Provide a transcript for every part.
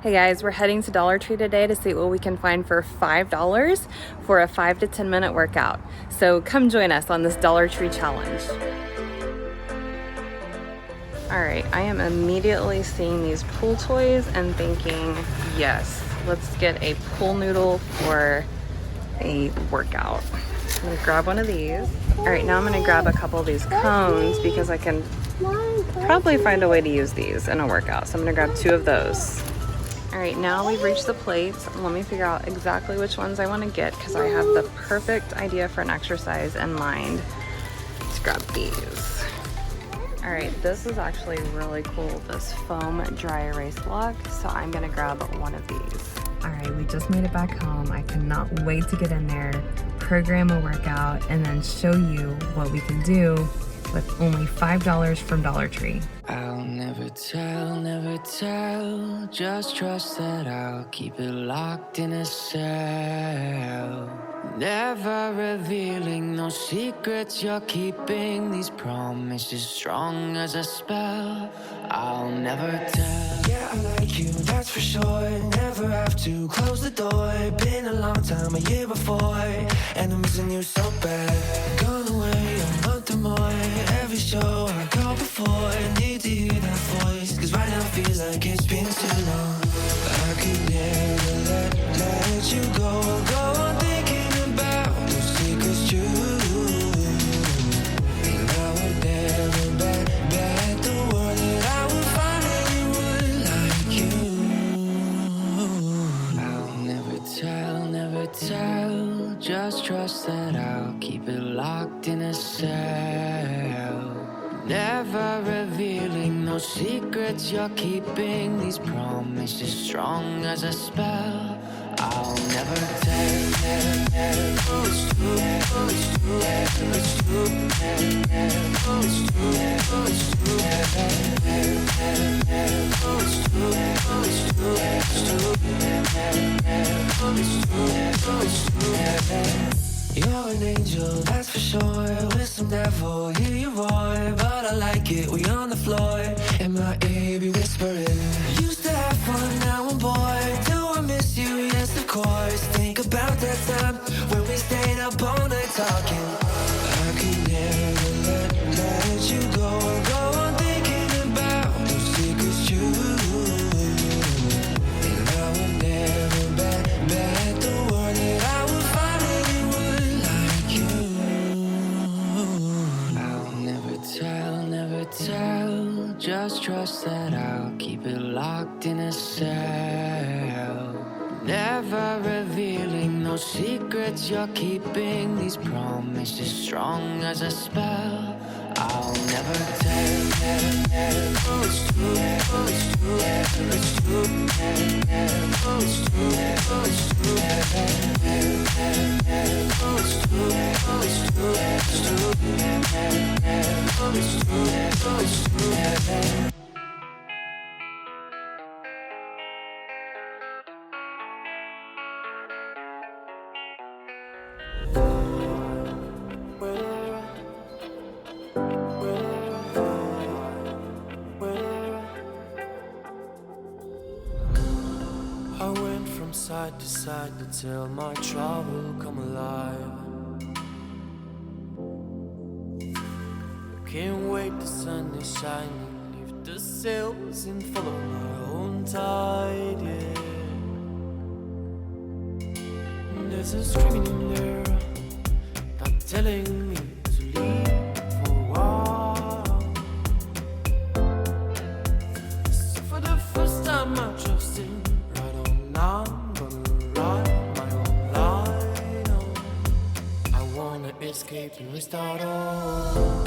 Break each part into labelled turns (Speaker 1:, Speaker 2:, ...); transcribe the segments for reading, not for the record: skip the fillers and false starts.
Speaker 1: Hey guys, we're heading to Dollar Tree today to see what we can find for $5 for a 5 to 10 minute workout. So come join us on this Dollar Tree challenge. All right, I am immediately seeing these pool toys and thinking, yes, let's get a pool noodle for a workout. I'm gonna grab one of these. All right, now I'm gonna grab a couple of these cones because I can probably find a way to use these in a workout. So I'm gonna grab 2 of those. All right, now we've reached the plates. Let me figure out exactly which ones I want to get because I have the perfect idea for an exercise in mind. Let's grab these. All right, this is actually really cool, this foam dry erase block. So I'm gonna grab one of these. All right, we just made it back home. I cannot wait to get in there, program a workout, and then show you what we can do with only $5 from Dollar Tree.
Speaker 2: I'll never tell, just trust that I'll keep it locked in a cell. Never revealing no secrets you're keeping, these promises strong as a spell. I'll never tell.
Speaker 3: Yeah, I like you, that's for sure. Never have to close the door. Been a long time, a year before, and I'm missing you so bad. Gone away a month or more. Every show I go before, I need to hear that voice, cause right now feels like it's been too long. I could never let you go on thinking about those secrets true. And I would never bet the world that I would find anyone like you.
Speaker 2: I'll never tell, just trust that I'll keep it locked in a cell. Never revealing no secrets you're keeping, these promises strong as a spell. I'll never tell. Oh, it's true, oh, it's true, it's true, oh, it's true, oh, it's true, oh, it's true, oh, it's true, it's true, oh, it's true, oh, it's true.
Speaker 3: You're an angel, that's for sure. With some devil, hear you roar. But I like it, we on the floor. In my ear, be whispering. Used to have fun, now I'm bored. Do I miss you? Yes, of course. Think about that time when we stayed up all night talking. I could never let you go on thinking about those secrets true. And I would never bet the world that I would find anyone like you.
Speaker 2: I'll never tell, just trust that I'll keep it locked in a cell. Never revealing no secrets you're keeping, these promises strong as a spell. I'll never tell. Oh, it's true, oh, it's true, it's true, oh, it's true, oh, it's true, oh, it's true, oh, it's true, it's true, oh, it's true, oh, it's true.
Speaker 3: I went from side to side to tell my trouble come alive. Can't wait, the sun is shining. If the sails and follow my own tide, yeah. There's a screaming in there, not telling me to leave for a while. So for the first time I trust him. I'm gonna ride my own line on. I wanna escape and restart all.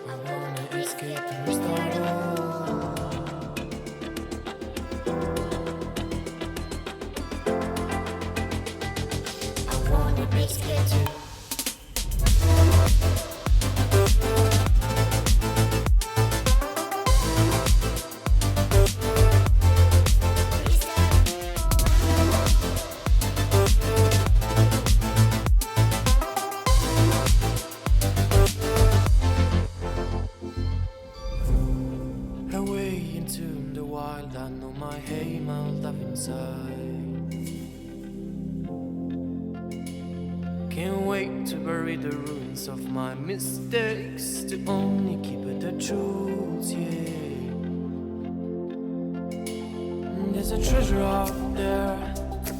Speaker 3: I wanna escape and restart all. I wanna escape too. bury the ruins of my mistakes, to only keep it the truth, yeah. There's a treasure out there,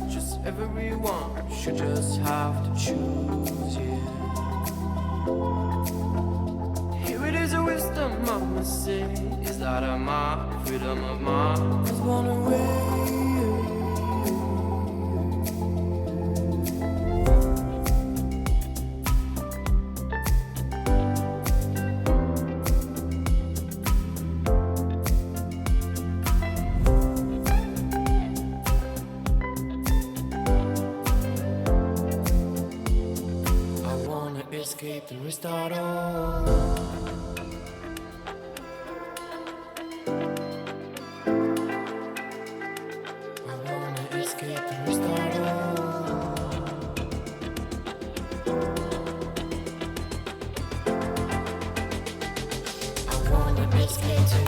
Speaker 3: just everyone should just have to choose, yeah. Here it is, a wisdom I must say, is that of my freedom of mind is gone away. Escape and restart all. I wanna escape and restart all. I wanna escape too.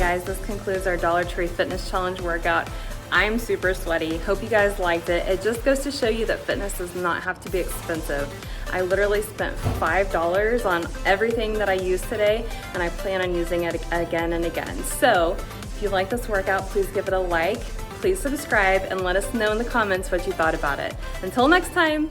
Speaker 1: guys, this concludes our Dollar Tree Fitness Challenge workout. I'm super sweaty. Hope you guys liked it. It just goes to show you that fitness does not have to be expensive. I literally spent $5 on everything that I used today, and I plan on using it again and again. So if you like this workout, please give it a like, please subscribe, and let us know in the comments what you thought about it. Until next time.